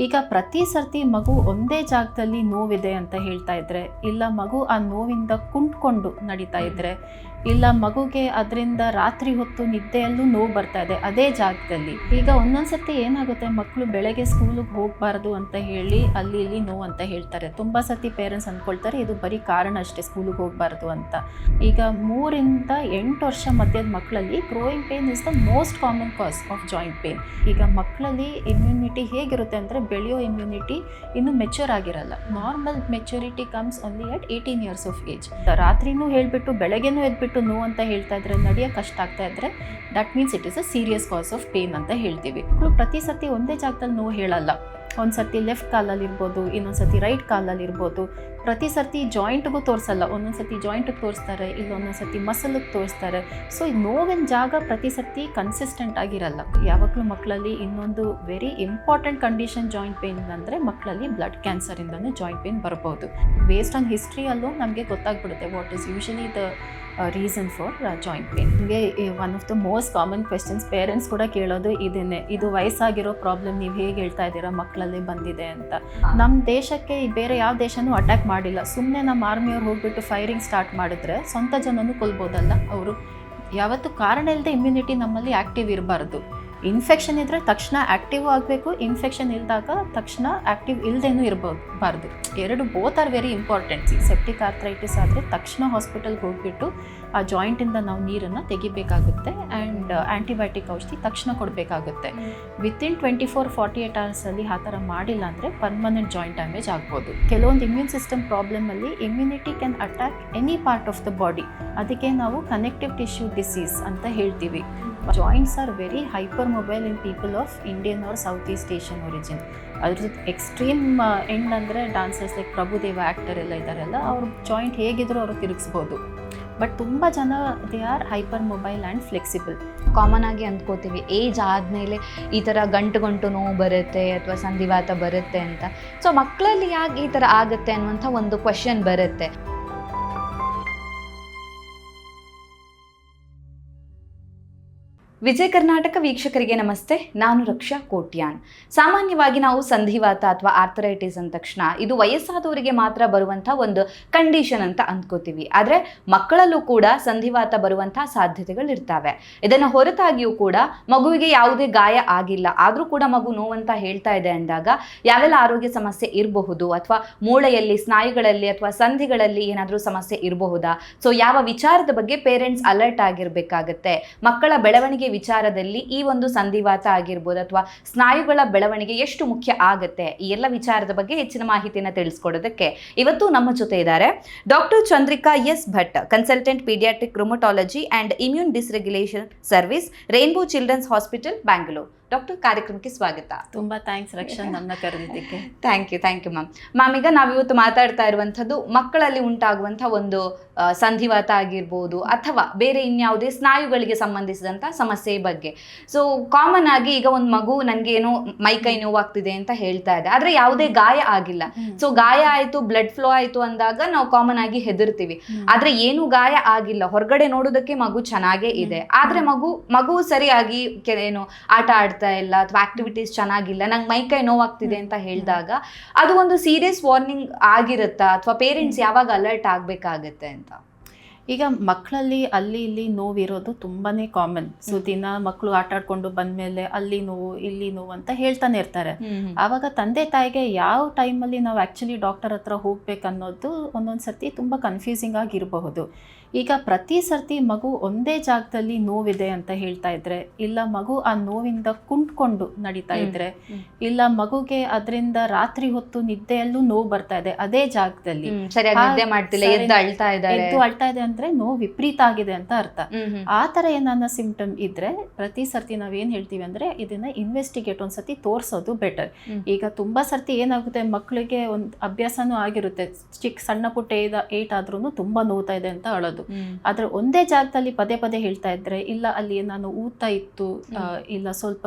ಈಗ ಪ್ರತಿ ಸರ್ತಿ ಮಗು ಒಂದೇ ಜಾಗದಲ್ಲಿ ನೋವಿದೆ ಅಂತ ಹೇಳ್ತಾ ಇದ್ರೆ, ಇಲ್ಲ ಮಗು ಆ ನೋವಿಂದ ಕುಂಟ್ಕೊಂಡು ನಡೀತಾ ಇದ್ರೆ, ಇಲ್ಲ ಮಗುಗೆ ಅದರಿಂದ ರಾತ್ರಿ ಹೊತ್ತು ನಿದ್ದೆಯಲ್ಲೂ ನೋವು ಬರ್ತಾ ಇದೆ ಅದೇ ಜಾಗದಲ್ಲಿ. ಈಗ ಒಂದೊಂದ್ಸತಿ ಏನಾಗುತ್ತೆ, ಮಕ್ಕಳು ಬೆಳಗ್ಗೆ ಸ್ಕೂಲಿಗೆ ಹೋಗಬಾರ್ದು ಅಂತ ಹೇಳಿ ಅಲ್ಲಿ ಇಲ್ಲಿ ನೋವು ಅಂತ ಹೇಳ್ತಾರೆ. ತುಂಬ ಸತಿ ಪೇರೆಂಟ್ಸ್ ಅಂದ್ಕೊಳ್ತಾರೆ ಇದು ಬರೀ ಕಾರಣ ಅಷ್ಟೇ ಸ್ಕೂಲಿಗೆ ಹೋಗಬಾರ್ದು ಅಂತ. ಈಗ 3 ಇಂದ 8 ವರ್ಷ ಮಧ್ಯದ ಮಕ್ಕಳಲ್ಲಿ growing pain is the most common cause of joint pain. ಈಗ ಮಕ್ಕಳಲ್ಲಿ ಇಮ್ಯುನಿಟಿ ಹೇಗಿರುತ್ತೆ ಅಂದರೆ, ಬೆಳೆಯೋ ಇಮ್ಯುನಿಟಿ ಇನ್ನೂ ಮೆಚ್ಯೂರ್ ಆಗಿರಲ್ಲ. Normal maturity comes only at 18 years of age. ರಾತ್ರಿನೂ ಹೇಳಿಬಿಟ್ಟು ಬೆಳಗ್ಗೆನೂ ಎದ್ಬಿಟ್ಟು ನೋವು ಅಂತ ಹೇಳ್ತಾ ಇದ್ರೆ, ನಡೆಯೋಕೆ ಕಷ್ಟ ಆಗ್ತಾ ಇದ್ರೆ, that means it is a serious cause of pain ಅಂತ ಹೇಳ್ತೀವಿ. ಮಕ್ಕಳು ಪ್ರತಿ ಸತಿ ಒಂದೇ ಜಾಗದಲ್ಲಿ ನೋವು ಹೇಳಲ್ಲ. ಒಂದು ಸರ್ತಿ ಲೆಫ್ಟ್ ಕಾಲಲ್ಲಿ ಇರ್ಬೋದು, ಇನ್ನೊಂದು ಸರ್ತಿ ರೈಟ್ ಕಾಲಲ್ಲಿ ಇರ್ಬೋದು. ಪ್ರತಿ ಸರ್ತಿ ಜಾಯಿಂಟ್ಗೂ ತೋರಿಸಲ್ಲ, ಒಂದೊಂದು ಸರ್ತಿ ಜಾಯಿಂಟಿಗೆ ತೋರಿಸ್ತಾರೆ, ಇಲ್ಲ ಒಂದೊಂದು ಸರ್ತಿ ಮಸಲಿಗೆ ತೋರಿಸ್ತಾರೆ. ಸೊ ಈ ನೋವಿನ ಜಾಗ ಪ್ರತಿ ಸರ್ತಿ ಕನ್ಸಿಸ್ಟೆಂಟ್ ಆಗಿರಲ್ಲ. ಯಾವಾಗಲೂ ಮಕ್ಕಳಲ್ಲಿ ಇನ್ನೊಂದು very important condition joint pain ಅಂದರೆ, ಮಕ್ಕಳಲ್ಲಿ ಬ್ಲಡ್ ಕ್ಯಾನ್ಸರಿಂದನೂ ಜಾಯಿಂಟ್ ಪೇನ್ ಬರ್ಬೋದು. ಬೇಸ್ಡ್ ಆನ್ ಹಿಸ್ಟ್ರಿಯಲ್ಲೂ ನಮಗೆ ಗೊತ್ತಾಗ್ಬಿಡುತ್ತೆ what is usually the reason for joint pain. ನಿಮಗೆ one of the most common questions parents ಕೂಡ ಕೇಳೋದು ಇದನ್ನೇ, ಇದು ವಯಸ್ಸಾಗಿರೋ ಪ್ರಾಬ್ಲಮ್ ನೀವು ಹೇಗೆ ಹೇಳ್ತಾ ಇದ್ದೀರಾ ಮಕ್ಕಳಲ್ಲಿ ಬಂದಿದೆ ಅಂತ. ನಮ್ಮ ದೇಶಕ್ಕೆ ಬೇರೆ ಯಾವ ದೇಶನೂ ಅಟ್ಯಾಕ್ ಮಾಡಿಲ್ಲ. ಸುಮ್ಮನೆ ನಮ್ಮ ಆರ್ಮಿಯವ್ರು ಹೋಗ್ಬಿಟ್ಟು ಫೈರಿಂಗ್ ಸ್ಟಾರ್ಟ್ ಮಾಡಿದ್ರೆ ಸ್ವಂತ ಜನನೂ ಕೊಲ್ಬೋದಲ್ಲ. ಅವರು ಯಾವತ್ತೂ ಕಾರಣ ಇಲ್ಲದೆ ಇಮ್ಯುನಿಟಿ ನಮ್ಮಲ್ಲಿ ಆ್ಯಕ್ಟಿವ್ ಇರಬಾರ್ದು. ಇನ್ಫೆಕ್ಷನ್ ಇದ್ದರೆ ತಕ್ಷಣ ಆ್ಯಕ್ಟಿವ್ ಆಗಬೇಕು, ಇನ್ಫೆಕ್ಷನ್ ಇಲ್ದಾಗ ತಕ್ಷಣ ಆ್ಯಕ್ಟಿವ್ ಇಲ್ಲದೇನೂ ಇರಬಾರ್ದು. ಎರಡು both are very important. Septic arthritis ಆದರೆ ತಕ್ಷಣ ಹಾಸ್ಪಿಟಲ್ಗೆ ಹೋಗ್ಬಿಟ್ಟು ಆ ಜಾಯಿಂಟಿಂದ ನಾವು ನೀರನ್ನು ತೆಗಿಬೇಕಾಗುತ್ತೆ ಆ್ಯಂಡ್ ಆ್ಯಂಟಿಬಯೋಟಿಕ್ ಔಷಧಿ ತಕ್ಷಣ ಕೊಡಬೇಕಾಗುತ್ತೆ. ವಿತಿನ್ 24-48 hours ಆ ಥರ ಮಾಡಿಲ್ಲ ಅಂದರೆ ಪರ್ಮನೆಂಟ್ ಜಾಯಿಂಟ್ ಡ್ಯಾಮೇಜ್ ಆಗ್ಬೋದು. ಕೆಲವೊಂದು ಇಮ್ಯೂನ್ ಸಿಸ್ಟಮ್ ಪ್ರಾಬ್ಲಮಲ್ಲಿ immunity can attack any part of the body. ಅದಕ್ಕೆ ನಾವು ಕನೆಕ್ಟಿವ್ ಟಿಶ್ಯೂ ಡಿಸೀಸ್ ಅಂತ ಹೇಳ್ತೀವಿ. Joints are very hyper mobile in people of Indian or south East Asian origin. ಅದ್ರ ಎಕ್ಸ್ಟ್ರೀಮ್ ಎಂಡ್ ಅಂದರೆ dancers like Prabhudeva actor ಎಲ್ಲ ಇದ್ದಾರಲ್ಲ, ಅವ್ರ ಜಾಯಿಂಟ್ ಹೇಗಿದ್ರು ಅವರು ತಿರುಗಿಸ್ಬೋದು. ಬಟ್ ತುಂಬ ಜನ they are hyper mobile and flexible. Common ಆಗಿ ಅಂದ್ಕೋತೀವಿ ಏಜ್ ಆದಮೇಲೆ ಈ ಥರ ಗಂಟು ನೋವು ಬರುತ್ತೆ ಅಥವಾ ಸಂಧಿವಾತ ಬರುತ್ತೆ ಅಂತ. ಸೊ ಮಕ್ಕಳಲ್ಲಿ ಯಾಕೆ ಈ ಥರ ಆಗುತ್ತೆ ಅನ್ನುವಂಥ ಒಂದು ಕ್ವಶನ್ ಬರುತ್ತೆ. ವಿಜಯ ಕರ್ನಾಟಕ ವೀಕ್ಷಕರಿಗೆ ನಮಸ್ತೆ, ನಾನು ರಕ್ಷಾ ಕೋಟ್ಯಾನ್. ಸಾಮಾನ್ಯವಾಗಿ ನಾವು ಸಂಧಿವಾತ ಅಥವಾ ಆರ್ಥರೈಟಿಸ್ ಅಂದ ತಕ್ಷಣ ಇದು ವಯಸ್ಸಾದವರಿಗೆ ಮಾತ್ರ ಬರುವಂಥ ಒಂದು ಕಂಡೀಷನ್ ಅಂತ ಅಂದ್ಕೋತೀವಿ. ಆದರೆ ಮಕ್ಕಳಲ್ಲೂ ಕೂಡ ಸಂಧಿವಾತ ಬರುವಂಥ ಸಾಧ್ಯತೆಗಳಿರ್ತವೆ. ಇದನ್ನು ಹೊರತಾಗಿಯೂ ಕೂಡ ಮಗುವಿಗೆ ಯಾವುದೇ ಗಾಯ ಆಗಿಲ್ಲ, ಆದರೂ ಕೂಡ ಮಗು ನೋವಂತ ಹೇಳ್ತಾ ಇದೆ ಅಂದಾಗ ಯಾವೆಲ್ಲ ಆರೋಗ್ಯ ಸಮಸ್ಯೆ ಇರಬಹುದು, ಅಥವಾ ಮೂಳೆಯಲ್ಲಿ, ಸ್ನಾಯುಗಳಲ್ಲಿ ಅಥವಾ ಸಂಧಿಗಳಲ್ಲಿ ಏನಾದರೂ ಸಮಸ್ಯೆ ಇರಬಹುದಾ? ಸೊ ಯಾವ ವಿಚಾರದ ಬಗ್ಗೆ ಪೇರೆಂಟ್ಸ್ ಅಲರ್ಟ್ ಆಗಿರಬೇಕಾಗತ್ತೆ? ಮಕ್ಕಳ ಬೆಳವಣಿಗೆ ವಿಚಾರದಲ್ಲಿ ಈ ಒಂದು ಸಂಧಿವಾತ ಆಗಿರ್ಬೋದು ಅಥವಾ ಸ್ನಾಯುಗಳ ಬೆಳವಣಿಗೆ ಎಷ್ಟು ಮುಖ್ಯ ಆಗುತ್ತೆ, ಈ ಎಲ್ಲ ವಿಚಾರದ ಬಗ್ಗೆ ಹೆಚ್ಚಿನ ಮಾಹಿತಿಯನ್ನು ತಿಳಿಸ್ಕೊಡೋದಕ್ಕೆ ಇವತ್ತು ನಮ್ಮ ಜೊತೆ ಇದ್ದಾರೆ doctor Chandrika S Bhat, consultant paediatric rheumatology and immune dysregulation service, Rainbow Children's Hospital, Bangalore. Doctor, ಕಾರ್ಯಕ್ರಮಕ್ಕೆ ಸ್ವಾಗತ. ತುಂಬ ಥ್ಯಾಂಕ್ಸ್ ರಕ್ಷಾ ನಮ್ಮನ್ನ ಕರೆದಿದ್ದಕ್ಕೆ. Thank you ma'am. ಈಗ ನಾವಿವತ್ತು ಮಾತಾಡ್ತಾ ಇರುವಂಥದ್ದು ಮಕ್ಕಳಲ್ಲಿ ಉಂಟಾಗುವಂಥ ಒಂದು ಸಂಧಿವಾತ ಆಗಿರ್ಬೋದು ಅಥವಾ ಬೇರೆ ಇನ್ಯಾವುದೇ ಸ್ನಾಯುಗಳಿಗೆ ಸಂಬಂಧಿಸಿದಂಥ ಸಮಸ್ಯೆ ಬಗ್ಗೆ. ಸೊ ಕಾಮನ್ ಆಗಿ ಈಗ ಒಂದು ಮಗು ನನಗೆ ಏನೋ ಮೈಕೈ ನೋವಾಗ್ತಿದೆ ಅಂತ ಹೇಳ್ತಾ ಇದೆ, ಆದರೆ ಯಾವುದೇ ಗಾಯ ಆಗಿಲ್ಲ. ಸೊ ಗಾಯ ಆಯಿತು, ಬ್ಲಡ್ ಫ್ಲೋ ಆಯಿತು ಅಂದಾಗ ನಾವು ಕಾಮನ್ ಆಗಿ ಹೆದರ್ತೀವಿ. ಆದರೆ ಏನು ಗಾಯ ಆಗಿಲ್ಲ, ಹೊರಗಡೆ ನೋಡೋದಕ್ಕೆ ಮಗು ಚೆನ್ನಾಗೇ ಇದೆ, ಆದರೆ ಮಗು ಸರಿಯಾಗಿ ಏನು ಆಟ ಆಡ್ತಾ ಇಲ್ಲ ಅಥವಾ ಆಕ್ಟಿವಿಟೀಸ್ ಚೆನ್ನಾಗಿಲ್ಲ, ನಂಗೆ ಮೈಕೈ ನೋವಾಗ್ತಿದೆ ಅಂತ ಹೇಳಿದಾಗ ಅದು ಒಂದು ಸೀರಿಯಸ್ ವಾರ್ನಿಂಗ್ ಆಗಿರುತ್ತಾ ಅಥವಾ ಪೇರೆಂಟ್ಸ್ ಯಾವಾಗ ಅಲರ್ಟ್ ಆಗಬೇಕಾಗತ್ತೆ ಅಂತ? ಈಗ ಮಕ್ಕಳಲ್ಲಿ ಅಲ್ಲಿ ಇಲ್ಲಿ ನೋವಿರೋದು ತುಂಬಾ ಕಾಮನ್. ಸೊ ದಿನ ಮಕ್ಕಳು ಆಟ ಆಡ್ಕೊಂಡು ಬಂದಮೇಲೆ ಅಲ್ಲಿ ನೋವು ಇಲ್ಲಿ ನೋವು ಅಂತ ಹೇಳ್ತಾನೆ ಇರ್ತಾರೆ. ಆವಾಗ ತಂದೆ ತಾಯಿಗೆ ಯಾವ ಟೈಮಲ್ಲಿ ನಾವು ಆ್ಯಕ್ಚುಲಿ ಡಾಕ್ಟರ್ ಹತ್ರ ಹೋಗ್ಬೇಕನ್ನೋದು ಒಂದೊಂದು ಸರ್ತಿ ತುಂಬ ಕನ್ಫ್ಯೂಸಿಂಗ್ ಆಗಿರಬಹುದು. ಈಗ ಪ್ರತಿ ಸರ್ತಿ ಮಗು ಒಂದೇ ಜಾಗದಲ್ಲಿ ನೋವಿದೆ ಅಂತ ಹೇಳ್ತಾ ಇದ್ರೆ, ಇಲ್ಲ ಮಗು ಆ ನೋವಿಂದ ಕುಂಟ್ಕೊಂಡು ನಡೀತಾ ಇದ್ರೆ, ಇಲ್ಲ ಮಗುಗೆ ಅದರಿಂದ ರಾತ್ರಿ ಹೊತ್ತು ನಿದ್ದೆಯಲ್ಲೂ ನೋವು ಬರ್ತಾ ಇದೆ ಅದೇ ಜಾಗದಲ್ಲಿ, ಎದ್ದು ಅಳ್ತಾ ಇದೆ ಅಂದ್ರೆ ನೋವು ವಿಪರೀತ ಆಗಿದೆ ಅಂತ ಅರ್ಥ. ಆ ತರ ಏನಾನ ಸಿಂಪ್ಟಮ್ ಇದ್ರೆ ಪ್ರತಿ ಸರ್ತಿ ನಾವೇನ್ ಹೇಳ್ತೀವಿ ಅಂದ್ರೆ ಇದನ್ನ ಇನ್ವೆಸ್ಟಿಗೇಟ್ ಒಂದ್ಸತಿ ತೋರ್ಸೋದು ಬೆಟರ್. ಈಗ ತುಂಬಾ ಸರ್ತಿ ಏನಾಗುತ್ತೆ, ಮಕ್ಕಳಿಗೆ ಒಂದು ಅಭ್ಯಾಸನೂ ಆಗಿರುತ್ತೆ, ಸಣ್ಣ ಪುಟ್ಟ ಏಟ್ ಆದ್ರೂ ತುಂಬಾ ನೋವ್ತಾ ಇದೆ ಅಂತ ಅಳೋದು. ಆದ್ರೆ ಒಂದೇ ಜಾಗದಲ್ಲಿ ಪದೇ ಪದೇ ಹೇಳ್ತಾ ಇದ್ರೆ, ಇಲ್ಲ ಅಲ್ಲಿ ನಾನು ಊತ ಇತ್ತು, ಇಲ್ಲ ಸ್ವಲ್ಪ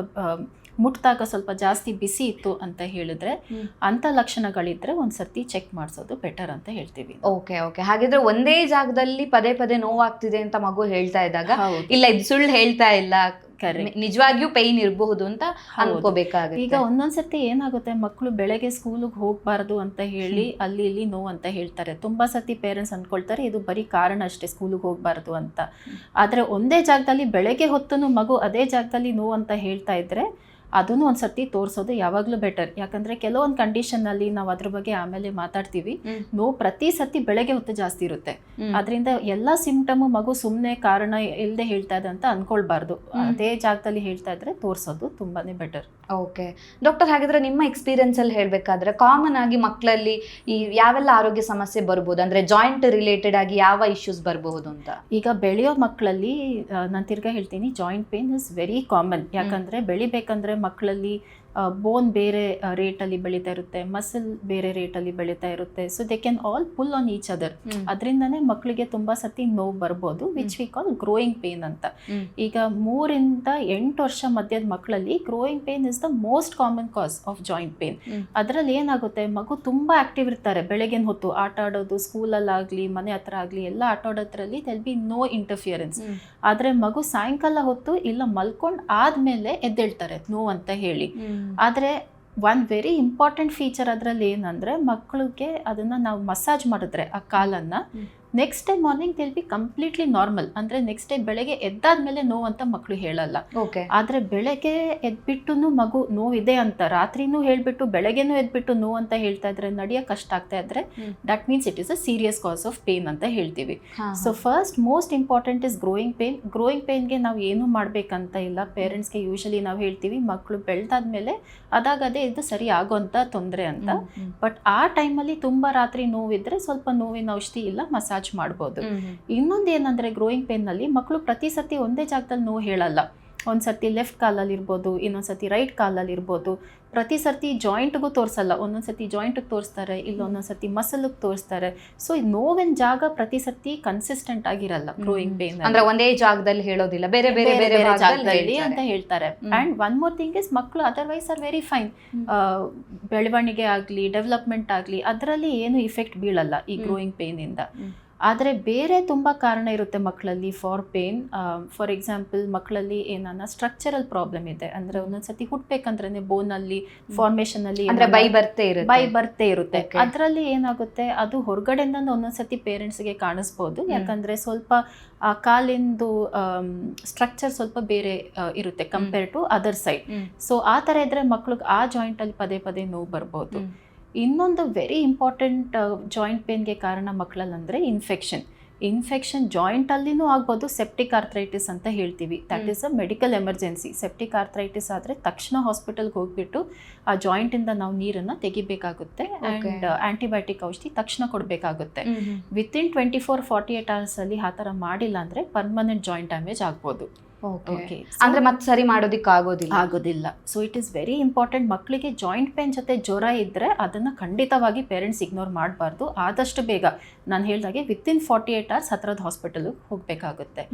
ಮುಟ್ಟಿದಾಗ ಸ್ವಲ್ಪ ಜಾಸ್ತಿ ಬಿಸಿ ಇತ್ತು ಅಂತ ಹೇಳಿದ್ರೆ ಅಂತ ಲಕ್ಷಣಗಳಿದ್ರೆ ಒಂದ್ಸರ್ತಿ ಚೆಕ್ ಮಾಡಿಸೋದು ಬೆಟರ್ ಅಂತ ಹೇಳ್ತೀವಿ. ಓಕೆ ಓಕೆ, ಹಾಗಿದ್ರೆ ಒಂದೇ ಜಾಗದಲ್ಲಿ ಪದೇ ಪದೇ ನೋವಾಗ್ತಿದೆ ಅಂತ ಮಗು ಹೇಳ್ತಾ ಇದ್ದಾಗ ಇಲ್ಲ ಇದು ಸುಳ್ಳು ಹೇಳ್ತಾ ಇಲ್ಲ, ನಿಜವಾಗಿಯೂ ಪೈನ್ ಇರಬಹುದು ಅಂತ ಅನ್ಕೋಬೇಕಾಗುತ್ತೆ. ಈಗ ಒಂದೊಂದ್ಸರ್ತಿ ಏನಾಗುತ್ತೆ, ಮಕ್ಕಳು ಬೆಳಗ್ಗೆ ಸ್ಕೂಲಿಗೆ ಹೋಗ್ಬಾರ್ದು ಅಂತ ಹೇಳಿ ಅಲ್ಲಿ ಇಲ್ಲಿ ನೋವು ಅಂತ ಹೇಳ್ತಾರೆ. ತುಂಬಾ ಸತಿ ಪೇರೆಂಟ್ಸ್ ಅನ್ಕೊಳ್ತಾರೆ ಇದು ಬರೀ ಕಾರಣ ಅಷ್ಟೇ ಸ್ಕೂಲಿಗೆ ಹೋಗ್ಬಾರ್ದು ಅಂತ. ಆದ್ರೆ ಒಂದೇ ಜಾಗದಲ್ಲಿ ಬೆಳಗ್ಗೆ ಹೊತ್ತುನು ಮಗು ಅದೇ ಜಾಗದಲ್ಲಿ ನೋವು ಅಂತ ಹೇಳ್ತಾ ಇದ್ರೆ ಅದನ್ನು ಒಂದ್ಸರ್ತಿ ತೋರಿಸೋದು ಯಾವಾಗಲೂ ಬೆಟರ್. ಯಾಕಂದ್ರೆ ಕೆಲವೊಂದು ಕಂಡೀಷನ್ ಅಲ್ಲಿ ನಾವು ಅದ್ರ ಬಗ್ಗೆ ಆಮೇಲೆ ಮಾತಾಡ್ತೀವಿ. ನೋವು ಪ್ರತಿ ಸತಿ ಬೆಳಗ್ಗೆ ಹೊತ್ತು ಜಾಸ್ತಿ ಇರುತ್ತೆ. ಅದರಿಂದ ಎಲ್ಲಾ ಸಿಂಪ್ಟಮು ಮಗು ಸುಮ್ಮನೆ ಕಾರಣ ಇಲ್ಲದೆ ಹೇಳ್ತಾ ಇದೆ ಅಂತ ಅನ್ಕೊಳ್ಬಾರ್ದು. ಅದೇ ಜಾಗದಲ್ಲಿ ಹೇಳ್ತಾ ಇದ್ರೆ ತೋರಿಸೋದು ತುಂಬಾನೇ ಬೆಟರ್. ಓಕೆ ಡಾಕ್ಟರ್, ಹಾಗಿದ್ರೆ ನಿಮ್ಮ ಎಕ್ಸ್ಪೀರಿಯನ್ಸ್ ಅಲ್ಲಿ ಹೇಳ್ಬೇಕಾದ್ರೆ ಕಾಮನ್ ಆಗಿ ಮಕ್ಕಳಲ್ಲಿ ಈ ಯಾವೆಲ್ಲ ಆರೋಗ್ಯ ಸಮಸ್ಯೆ ಬರ್ಬೋದು, ಅಂದ್ರೆ ಜಾಯಿಂಟ್ ರಿಲೇಟೆಡ್ ಆಗಿ ಯಾವ ಇಶ್ಯೂಸ್ ಬರಬಹುದು ಅಂತ? ಈಗ ಬೆಳೆಯೋ ಮಕ್ಕಳಲ್ಲಿ ನಾನು ತಿರ್ಗಾ ಹೇಳ್ತೀನಿ, joint pain is very common. ಯಾಕಂದ್ರೆ ಬೆಳಿಬೇಕಂದ್ರೆ ಮಕ್ಕಳಲ್ಲಿ ಬೋನ್ ಬೇರೆ ರೇಟಲ್ಲಿ ಬೆಳೀತಾ ಇರುತ್ತೆ, ಮಸಲ್ ಬೇರೆ ರೇಟಲ್ಲಿ ಬೆಳೀತಾ ಇರುತ್ತೆ. So they can all pull on each other. ಅದರಿಂದನೇ ಮಕ್ಕಳಿಗೆ ತುಂಬಾ ಸತಿ ನೋವು ಬರ್ಬೋದು, which we call growing pain ಅಂತ. ಈಗ 3 ಇಂದ 8 ವರ್ಷ ಮಧ್ಯದ ಮಕ್ಕಳಲ್ಲಿ growing pain is the most common cause of joint pain. ಅದರಲ್ಲಿ ಏನಾಗುತ್ತೆ, ಮಗು ತುಂಬಾ ಆಕ್ಟಿವ್ ಇರ್ತಾರೆ ಬೆಳಗಿನ ಹೊತ್ತು, ಆಟ ಆಡೋದು, ಸ್ಕೂಲಲ್ಲಾಗ್ಲಿ ಮನೆ ಹತ್ರ ಆಗ್ಲಿ ಎಲ್ಲ ಆಟ ಆಡೋದ್ರಲ್ಲಿ ದೆಲ್ ಬಿ ನೋ ಇಂಟರ್ಫಿಯರೆನ್ಸ್. ಆದ್ರೆ ಮಗು ಸಾಯಂಕಾಲ ಹೊತ್ತು ಇಲ್ಲ ಮಲ್ಕೊಂಡ್ ಆದ್ಮೇಲೆ ಎದ್ದೇಳ್ತಾರೆ ನೋವು ಅಂತ ಹೇಳಿ. ಆದ್ರೆ ಒನ್ ವೆರಿ ಇಂಪಾರ್ಟೆಂಟ್ ಫೀಚರ್ ಅದರಲ್ಲಿ ಏನಂದ್ರೆ, ಮಕ್ಕಳಿಗೆ ಅದನ್ನ ನಾವು ಮಸಾಜ್ ಮಾಡಿದ್ರೆ ಆ ಕಾಲನ್ನ next day morning will be completely normal. ಅಂದ್ರೆ ನೆಕ್ಸ್ಟ್ ಡೇ ಬೆಳಗ್ಗೆ ಎದ್ದಾದ್ಮೇಲೆ ನೋವು ಅಂತ ಮಕ್ಕಳು ಹೇಳಲ್ಲ. ಆದ್ರೆ ಬೆಳಗ್ಗೆ ಎದ್ಬಿಟ್ಟು ಮಗು ನೋವಿದೆ ಅಂತ ರಾತ್ರಿನೂ ಹೇಳ್ಬಿಟ್ಟು ಬೆಳಗ್ಗೆನೂ ಎದ್ಬಿಟ್ಟು ನೋವು ಅಂತ ಹೇಳ್ತಾ ಇದ್ರೆ, ನಡೆಯಕ್ ಕಷ್ಟ ಆಗ್ತಾ ಇದ್ರೆ, that means it is a serious cause of pain ಅಂತ ಹೇಳ್ತೀವಿ. So first most important is growing pain. Growing ಪೇನ್ಗೆ ನಾವು ಏನು ಮಾಡ್ಬೇಕಂತ ಇಲ್ಲ. ಪೇರೆಂಟ್ಸ್ಗೆ ಯೂಶಲಿ ನಾವು ಹೇಳ್ತೀವಿ ಮಕ್ಕಳು ಬೆಳೆದಾದ್ಮೇಲೆ ಅದಾಗದೇ ಇದು ಸರಿ ಆಗೋಂತ ತೊಂದರೆ ಅಂತ. ಬಟ್ ಆ ಟೈಮಲ್ಲಿ ತುಂಬಾ ರಾತ್ರಿ ನೋವಿದ್ರೆ ಸ್ವಲ್ಪ ನೋವಿನ ಔಷಧಿ ಇಲ್ಲ ಮಸಾಜ್ ಮಾಡ್ಬೋದು. ಇನ್ನೊಂದು ಏನಂದ್ರೆ, ಗ್ರೋಯಿಂಗ್ ಪೇನ್ ನಲ್ಲಿ ಮಕ್ಕಳು ಪ್ರತಿ ಸತಿ ಒಂದೇ ಜಾಗದಲ್ಲಿ ನೋವು ಹೇಳಲ್ಲ. ಒಂದ್ಸತಿ ಲೆಫ್ಟ್ ಕಾಲಲ್ಲಿ ಇರ್ಬೋದು, ಇನ್ನೊಂದ್ಸತಿ ರೈಟ್ ಕಾಲಲ್ಲಿ ಇರ್ಬೋದು. ಪ್ರತಿ ಸರ್ತಿ ಜಾಯಿಂಟ್ಗೂ ತೋರಿಸಲ್ಲ, ಒಂದೊಂದ್ಸತಿ ಜಾಯಿಂಟ್ಗೆ ತೋರಿಸ್ತಾರೆ, ಇಲ್ಲ ಒಂದೊಂದ್ಸತಿ ಮಸಲ್ಗೆ ತೋರಿಸ್ತಾರೆ. ಸೊ ನೋವಿನ ಜಾಗ ಪ್ರತಿ ಸರ್ತಿ ಕನ್ಸಿಸ್ಟೆಂಟ್ ಆಗಿರಲ್ಲ ಗ್ರೋಯಿಂಗ್ ಪೇನ್. ಅಂದ್ರೆ ಒಂದೇ ಜಾಗದಲ್ಲಿ ಹೇಳೋದಿಲ್ಲ, ಬೇರೆ ಬೇರೆ ಬೇರೆ ಜಾಗದಲ್ಲಿ ಅಂತ ಹೇಳ್ತಾರೆ. And one more thing is, ಮಕ್ಕಳು ಅದರ್ವೈಸ್ ಆರ್ ವೆರಿ ಫೈನ್. ಬೆಳವಣಿಗೆ ಆಗ್ಲಿ ಡೆವಲಪ್ಮೆಂಟ್ ಆಗ್ಲಿ ಅದರಲ್ಲಿ ಏನು ಇಫೆಕ್ಟ್ ಬೀಳಲ್ಲ ಈ ಗ್ರೋಯಿಂಗ್ ಪೇನ್ ಇಂದ. ಆದರೆ ಬೇರೆ ತುಂಬ ಕಾರಣ ಇರುತ್ತೆ ಮಕ್ಕಳಲ್ಲಿ ಫಾರ್ ಪೇನ್. ಫಾರ್ ಎಕ್ಸಾಂಪಲ್, ಮಕ್ಕಳಲ್ಲಿ ಏನಾನ ಸ್ಟ್ರಕ್ಚರಲ್ ಪ್ರಾಬ್ಲಮ್ ಇದೆ ಅಂದ್ರೆ, ಒಂದೊಂದ್ಸತಿ ಹುಟ್ಬೇಕಂದ್ರೆ ಬೋನಲ್ಲಿ ಫಾರ್ಮೇಶನ್ ಅಲ್ಲಿ ಬೈ ಬರ್ತೇ ಇರುತ್ತೆ. ಅದರಲ್ಲಿ ಏನಾಗುತ್ತೆ, ಅದು ಹೊರಗಡೆಯಿಂದ ಒಂದೊಂದ್ಸತಿ ಪೇರೆಂಟ್ಸ್ಗೆ ಕಾಣಿಸ್ಬೋದು. ಯಾಕಂದ್ರೆ ಸ್ವಲ್ಪ ಆ ಕಾಲಿಂದು ಸ್ಟ್ರಕ್ಚರ್ ಸ್ವಲ್ಪ ಬೇರೆ ಇರುತ್ತೆ compare to other side. So ಆ ಥರ ಇದ್ರೆ ಮಕ್ಳಿಗೆ ಆ ಜಾಯಿಂಟ್ ಅಲ್ಲಿ ಪದೇ ಪದೇ ನೋವು ಬರ್ಬೋದು. ಇನ್ನೊಂದು ವೆರಿ ಇಂಪಾರ್ಟೆಂಟ್ ಜಾಯಿಂಟ್ ಪೇನ್ಗೆ ಕಾರಣ ಮಕ್ಕಳಲ್ಲಿ ಅಂದರೆ ಇನ್ಫೆಕ್ಷನ್ ಜಾಯಿಂಟ್ ಅಲ್ಲಿನೂ ಆಗ್ಬೋದು. ಸೆಪ್ಟಿಕ್ ಆರ್ಥ್ರೈಟಿಸ್ ಅಂತ ಹೇಳ್ತೀವಿ, that is a medical emergency. Septic arthritis ಆದರೆ ತಕ್ಷಣ ಹಾಸ್ಪಿಟಲ್ಗೆ ಹೋಗ್ಬಿಟ್ಟು ಆ ಜಾಯಿಂಟ್ ಇಂದ ನಾವು ನೀರನ್ನು ತೆಗಿಬೇಕಾಗುತ್ತೆ. ಆ್ಯಂಡ್ ಆಂಟಿಬಯೋಟಿಕ್ ಔಷಧಿ ತಕ್ಷಣ ಕೊಡಬೇಕಾಗುತ್ತೆ. ವಿತಿನ್ 24-48 hours ಅಲ್ಲಿ ಆ ಥರ ಮಾಡಿಲ್ಲ ಅಂದರೆ ಪರ್ಮನೆಂಟ್ ಜಾಯಿಂಟ್ ಡ್ಯಾಮೇಜ್ ಆಗ್ಬೋದು. ಅಂದ್ರೆ ಮತ್ತೆ ಸರಿ ಮಾಡೋದಿಕ್ಕೆ ಆಗೋದಿಲ್ಲ. So it is very important. ಮಕ್ಕಳಿಗೆ ಜಾಯಿಂಟ್ ಪೇನ್ ಜೊತೆ ಜ್ವರ ಇದ್ರೆ ಅದನ್ನ ಖಂಡಿತವಾಗಿ ಪೇರೆಂಟ್ಸ್ ಇಗ್ನೋರ್ ಮಾಡಬಾರ್ದು. ಆದಷ್ಟು ಬೇಗ ನಾನು ಹೇಳಿದಾಗೆ ವಿತಿನ್ 48 hours ಹತ್ರದ ಹಾಸ್ಪಿಟಲ್ ಹೋಗ್ಬೇಕಾಗುತ್ತೆ.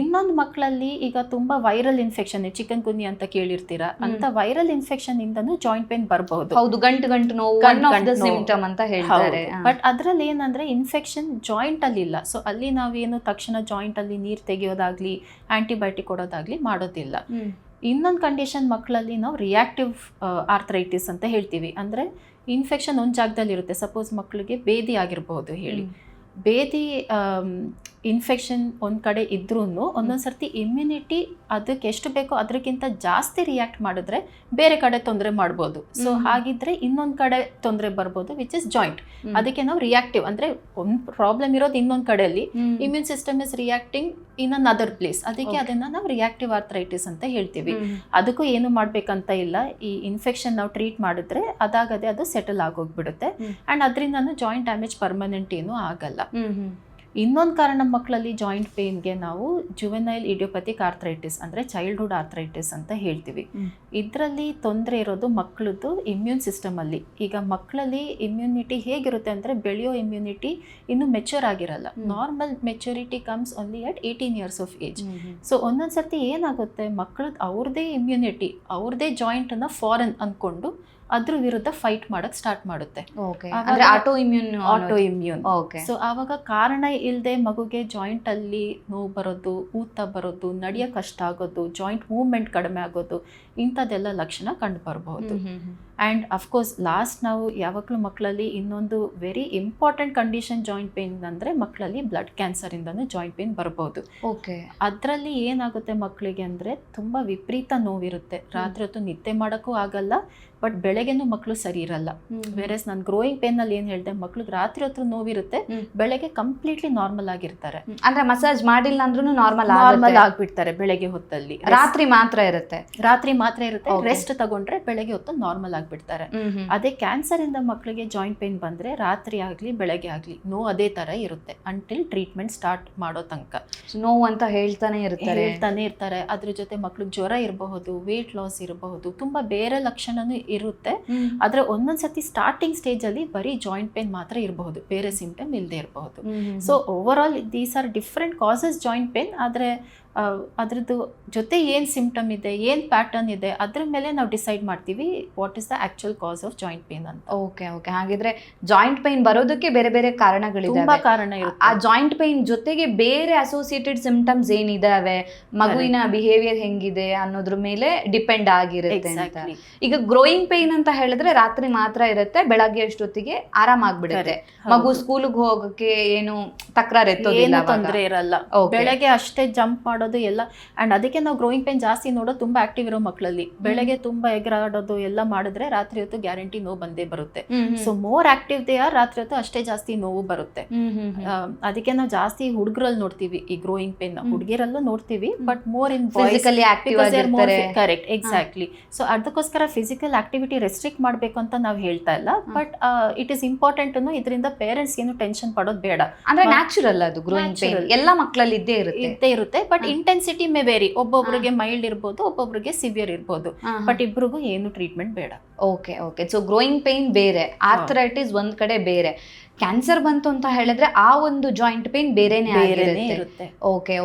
ಇನ್ನೊಂದು ಮಕ್ಕಳಲ್ಲಿ ಈಗ ತುಂಬಾ ವೈರಲ್ ಇನ್ಫೆಕ್ಷನ್, ಚಿಕನ್ ಗುನ್ಯಾ ಅಂತ ಕೇಳಿರ್ತೀರಾ, ಅಂತ ವೈರಲ್ ಇನ್ಫೆಕ್ಷನ್ ಇಂದನೂ ಜಾಯಿಂಟ್ ಪೇನ್ ಬರಬಹುದು. ಹೌದು, ಗಂಟು ನೋವು ಸಿಂಪ್ಟಮ್ ಅಂತ ಹೇಳ್ತಾರೆ. ಬಟ್ ಅದ್ರಲ್ಲಿ ಏನಂದ್ರೆ ಇನ್ಫೆಕ್ಷನ್ ಜಾಯಿಂಟ್ ಅಲ್ಲಿ ಇಲ್ಲ. ಸೊ ಅಲ್ಲಿ ನಾವೇನು ತಕ್ಷಣ ಜಾಯಿಂಟ್ ಅಲ್ಲಿ ನೀರು ತೆಗೆಯೋದಾಗ್ಲಿ ಆಂಟಿಬಯೋಟಿಕ್ ಕೊಡೋದಾಗ್ಲಿ ಮಾಡೋದಿಲ್ಲ. ಇನ್ನೊಂದು ಕಂಡೀಷನ್ ಮಕ್ಕಳಲ್ಲಿ ನಾವು ರಿಯಾಕ್ಟಿವ್ ಆರ್ಥ್ರೈಟಿಸ್ ಅಂತ ಹೇಳ್ತೀವಿ. ಅಂದ್ರೆ ಇನ್ಫೆಕ್ಷನ್ ಒಂದು ಜಾಗದಲ್ಲಿ ಇರುತ್ತೆ. ಸಪೋಸ್ ಮಕ್ಕಳಿಗೆ ಬೇದಿ ಆಗಿರ್ಬೋದು ಹೇಳಿ, ಬೇದಿ ಇನ್ಫೆಕ್ಷನ್ ಒಂದು ಕಡೆ ಇದ್ರೂ ಒಂದೊಂದ್ಸರ್ತಿ ಇಮ್ಯುನಿಟಿ ಅದಕ್ಕೆ ಎಷ್ಟು ಬೇಕೋ ಅದಕ್ಕಿಂತ ಜಾಸ್ತಿ ರಿಯಾಕ್ಟ್ ಮಾಡಿದ್ರೆ ಬೇರೆ ಕಡೆ ತೊಂದರೆ ಮಾಡ್ಬೋದು. ಸೊ ಹಾಗಿದ್ರೆ ಇನ್ನೊಂದು ಕಡೆ ತೊಂದರೆ ಬರ್ಬೋದು, ವಿಚ್ ಇಸ್ ಜಾಯಿಂಟ್. ಅದಕ್ಕೆ ನಾವು ರಿಯಾಕ್ಟಿವ್ ಅಂದ್ರೆ ಒಂದು ಪ್ರಾಬ್ಲಮ್ ಇರೋದು ಇನ್ನೊಂದು ಕಡೆಯಲ್ಲಿ, immune system is reacting in an other place. ಅದಕ್ಕೆ ಅದನ್ನ ನಾವು ರಿಯಾಕ್ಟಿವ್ ಆರ್ಥ್ರೈಟಿಸ್ ಅಂತ ಹೇಳ್ತೀವಿ. ಅದಕ್ಕೂ ಏನು ಮಾಡ್ಬೇಕಂತ ಇಲ್ಲ. ಈ ಇನ್ಫೆಕ್ಷನ್ ನಾವು ಟ್ರೀಟ್ ಮಾಡಿದ್ರೆ ಅದಾಗದೆ ಅದು ಸೆಟಲ್ ಆಗೋಗ್ಬಿಡುತ್ತೆ. ಅಂಡ್ ಅದರಿಂದ ಜಾಯಿಂಟ್ ಡ್ಯಾಮೇಜ್ ಪರ್ಮನೆಂಟ್ ಏನು ಆಗಲ್ಲ. ಇನ್ನೊಂದು ಕಾರಣ ಮಕ್ಕಳಲ್ಲಿ ಜಾಯಿಂಟ್ ಪೇನ್ಗೆ ನಾವು ಜುವೆನೈಲ್ ಇಡಿಯೋಪತಿಕ್ ಆರ್ಥರೈಟಿಸ್ ಅಂದರೆ ಚೈಲ್ಡ್ಹುಡ್ ಆರ್ಥರೈಟಿಸ್ ಅಂತ ಹೇಳ್ತೀವಿ. ಇದರಲ್ಲಿ ತೊಂದರೆ ಇರೋದು ಮಕ್ಕಳದ್ದು ಇಮ್ಯೂನ್ ಸಿಸ್ಟಮಲ್ಲಿ. ಈಗ ಮಕ್ಕಳಲ್ಲಿ ಇಮ್ಯುನಿಟಿ ಹೇಗಿರುತ್ತೆ ಅಂದರೆ ಬೆಳೆಯೋ ಇಮ್ಯುನಿಟಿ ಇನ್ನೂ ಮೆಚ್ಯೂರ್ ಆಗಿರಲ್ಲ. Normal maturity comes only at 18 years of age. So ಒಂದೊಂದು ಸರ್ತಿ ಏನಾಗುತ್ತೆ, ಮಕ್ಕಳದ್ದು ಅವ್ರದ್ದೇ ಇಮ್ಯುನಿಟಿ, ಅವ್ರದ್ದೇ ಜಾಯಿಂಟನ್ನು ಫಾರಿನ್ ಅಂದ್ಕೊಂಡು ಅದ್ರ ವಿರುದ್ಧ ಫೈಟ್ ಮಾಡಕ್ ಸ್ಟಾರ್ಟ್ ಮಾಡುತ್ತೆ. Auto immune. ಸೊ ಆವಾಗ ಕಾರಣ ಇಲ್ಲದೆ ಮಗುಗೆ ಜಾಯಿಂಟ್ ಅಲ್ಲಿ ನೋವು ಬರೋದು, ಊತ ಬರೋದು, ನಡೆಯ ಕಷ್ಟ ಆಗೋದು, ಜಾಯಿಂಟ್ ಮೂವ್ಮೆಂಟ್ ಕಡಿಮೆ ಆಗೋದು, ಇಂಥದ್ದೆಲ್ಲ ಲಕ್ಷಣ ಕಂಡು ಬರಬಹುದು. ಆ್ಯಂಡ್ ಅಫ್ಕೋರ್ಸ್ ಲಾಸ್ಟ್ ನಾವು ಯಾವಾಗಲೂ ಮಕ್ಕಳಲ್ಲಿ ಇನ್ನೊಂದು very important condition joint pain ಅಂದರೆ ಮಕ್ಕಳಲ್ಲಿ ಬ್ಲಡ್ ಕ್ಯಾನ್ಸರಿಂದನೂ ಜಾಯಿಂಟ್ ಪೇನ್ ಬರ್ಬೋದು. ಅದರಲ್ಲಿ ಏನಾಗುತ್ತೆ ಮಕ್ಕಳಿಗೆ ಅಂದರೆ ತುಂಬ ವಿಪರೀತ ನೋವಿರುತ್ತೆ. ರಾತ್ರಿ ಹೊತ್ತು ನಿದ್ದೆ ಮಾಡೋಕ್ಕೂ ಆಗಲ್ಲ, ಬಟ್ ಬೆಳಗ್ಗೆನೂ ಮಕ್ಕಳು ಸರಿ ಇರಲ್ಲ. ವೇರೆಸ್ ನಾನು ಗ್ರೋಯಿಂಗ್ ಪೇನಲ್ಲಿ ಏನು ಹೇಳಿದೆ, ಮಕ್ಳಿಗೆ ರಾತ್ರಿ ಹೊತ್ತು ನೋವಿರುತ್ತೆ, ಬೆಳಗ್ಗೆ ಕಂಪ್ಲೀಟ್ಲಿ ನಾರ್ಮಲ್ ಆಗಿರ್ತಾರೆ. ಅಂದ್ರೆ ಮಸಾಜ್ ಮಾಡಿಲ್ಲ ಅಂದ್ರೂ ನಾರ್ಮಲ್ ಆಗ್ಬಿಡ್ತಾರೆ. ಬೆಳಗ್ಗೆ ಹೊತ್ತಲ್ಲಿ ರಾತ್ರಿ ಮಾತ್ರ ಇರುತ್ತೆ, ರೆಸ್ಟ್ ತಗೊಂಡ್ರೆ ಬೆಳಗ್ಗೆ ಹೊತ್ತು ನಾರ್ಮಲ್ ಆಗ್ಬಿಡ್ತಾರೆ. ಅದೇ ಕ್ಯಾನ್ಸರ್ ಇಂದ ಮಕ್ಕಳಿಗೆ ಜಾಯಿಂಟ್ ಪೇನ್ ಬಂದ್ರೆ ರಾತ್ರಿ ಆಗ್ಲಿ ಬೆಳಗ್ಗೆ ಆಗ್ಲಿ ನೋವು ಅದೇ ತರ ಇರುತ್ತೆ ಅಂಟಿಲ್ ಟ್ರೀಟ್ಮೆಂಟ್ ಸ್ಟಾರ್ಟ್ ಮಾಡೋ ತನಕ ನೋವು ಅಂತ ಹೇಳ್ತಾನೆ ಇರ್ತಾರೆ. ಅದ್ರ ಜೊತೆ ಮಕ್ಳಿಗೆ ಜ್ವರ ಇರಬಹುದು, ವೇಟ್ ಲಾಸ್ ಇರಬಹುದು, ತುಂಬಾ ಬೇರೆ ಲಕ್ಷಣನೂ ಇರುತ್ತೆ. ಆದ್ರೆ ಒಂದೊಂದ್ಸತಿ ಸ್ಟಾರ್ಟಿಂಗ್ ಸ್ಟೇಜ್ ಅಲ್ಲಿ ಬರೀ ಜಾಯಿಂಟ್ ಪೇನ್ ಮಾತ್ರ ಇರಬಹುದು, ಬೇರೆ ಸಿಂಪ್ಟಮ್ ಇಲ್ಲದೆ ಇರಬಹುದು. So over all these are different causes joint pain. ಆದ್ರೆ ಅದ್ರದ್ದು ಜೊತೆ ಏನು ಸಿಂಪ್ಟಮ್ ಇದೆ, ಏನು ಪ್ಯಾಟರ್ನ್ ಇದೆ, ಅದ್ರ ಮೇಲೆ ನಾವು ಡಿಸೈಡ್ ಮಾಡ್ತೀವಿ what is the actual cause of joint pain ಅಂತ. ಓಕೆ. ಹಾಗಿದ್ರೆ ಜಾಯಿಂಟ್ ಪೇನ್ ಬರೋದಕ್ಕೆ ಬೇರೆ ಬೇರೆ ಕಾರಣಗಳಿವೆ, ತುಂಬಾ ಕಾರಣ ಇರುತ್ತೆ. ಆ ಜಾಯಿಂಟ್ ಪೇನ್ ಜೊತೆಗೆ ಬೇರೆ ಅಸೋಸಿಯೇಟೆಡ್ ಸಿಂಪ್ಟಮ್ಸ್ ಏನಿದಾವೆ, ಮಗುವಿನ ಬಿಹೇವಿಯರ್ ಹೆಂಗಿದೆ ಅನ್ನೋದ್ರ ಮೇಲೆ ಡಿಪೆಂಡ್ ಆಗಿರುತ್ತೆ ಅಂತ. ಈಗ ಗ್ರೋಯಿಂಗ್ ಪೇನ್ ಅಂತ ಹೇಳಿದ್ರೆ ರಾತ್ರಿ ಮಾತ್ರ ಇರುತ್ತೆ, ಬೆಳಗ್ಗೆ ಅಷ್ಟೊತ್ತಿಗೆ ಆರಾಮಾಗ್ಬಿಡುತ್ತೆ, ಮಗು ಸ್ಕೂಲ್ಗೆ ಹೋಗಕ್ಕೆ ಏನು ತಕರಾರು ಎತ್ತೋದಿಲ್ಲ, ತೊಂದರೆ ಇರಲ್ಲ, ಬೆಳಗ್ಗೆ ಅಷ್ಟೇ ಜಂಪ್ ಮಾಡೋದು ಎಲ್ಲ. ಅಂಡ್ ಅದಕ್ಕೆ ನಾವು ಗ್ರೋಯಿಂಗ್ ಪೇನ್ ಜಾಸ್ತಿ ನೋಡೋದು ತುಂಬಾ ಆಕ್ಟಿವ್ ಇರೋ ಮಕ್ಕಳಲ್ಲಿ. ಬೆಳಗ್ಗೆ ತುಂಬಾ ಎಗರಾಡೋದು ಎಲ್ಲ ಮಾಡಿದ್ರೆ ರಾತ್ರಿ ಹೊತ್ತು ಗ್ಯಾರಂಟಿ ನೋವು ಬಂದೇ ಬರುತ್ತೆ. So more active they are, ರಾತ್ರಿ ಹೊತ್ತು ಅಷ್ಟೇ ಜಾಸ್ತಿ ನೋವು ಬರುತ್ತೆ. ಅದಕ್ಕೆ ನಾವು ಜಾಸ್ತಿ ಹುಡುಗರಲ್ಲಿ ನೋಡ್ತೀವಿ ಈ ಗ್ರೋಯಿಂಗ್ ಪೇನ್, ಹುಡುಗಿರಲ್ಲೂ ನೋಡ್ತೀವಿ, but more in correct, exactly. So ಅದಕ್ಕೋಸ್ಕರ ಫಿಸಿಕಲ್ ಆಕ್ಟಿವಿಟಿ ರೆಸ್ಟ್ರಿಕ್ಟ್ ಮಾಡಬೇಕು ಅಂತ ನಾವು ಹೇಳ್ತಾ ಇಲ್ಲ, ಬಟ್ ಇಟ್ ಇಸ್ ಇಂಪಾರ್ಟೆಂಟ್. ಇದರಿಂದ ಪೇರೆಂಟ್ಸ್ ಏನು ಟೆನ್ಷನ್ ಪಡೋದು ಬೇಡ. ಅಂದ್ರೆ ನ್ಯಾಚುರಲ್ ಅದು ಗ್ರೋಯಿಂಗ್ ಪೇನ್ ಎಲ್ಲ ಮಕ್ಕಳಲ್ಲಿ ಇದ್ದೇ ಇರುತ್ತೆ, ಬಟ್ ಇಂಟೆನ್ಸಿಟಿ ಮೇ ವೇರಿ. ಒಬ್ಬೊಬ್ರಿಗೆ ಮೈಲ್ಡ್ ಇರ್ಬೋದು, ಒಬ್ಬೊಬ್ರಿಗೆ ಸಿವಿಯರ್ ಇರ್ಬೋದು, ಬಟ್ ಇಬ್ರಿಗೂ ಏನು ಟ್ರೀಟ್ಮೆಂಟ್ ಬೇಡ. ಓಕೆ. ಸೊ ಗ್ರೋಯಿಂಗ್ ಪೇನ್ ಬೇರೆ, ಆರ್ಥರೈಟಿಸ್ ಒಂದ್ ಕಡೆ ಬೇರೆ, ಕ್ಯಾನ್ಸರ್ ಬಂತು ಅಂತ ಹೇಳಿದ್ರೆ ಆ ಒಂದು ಜಾಯಿಂಟ್ ಪೇನ್ ಬೇರೆನೇ ಇರುತ್ತೆ. ಓಕೆ.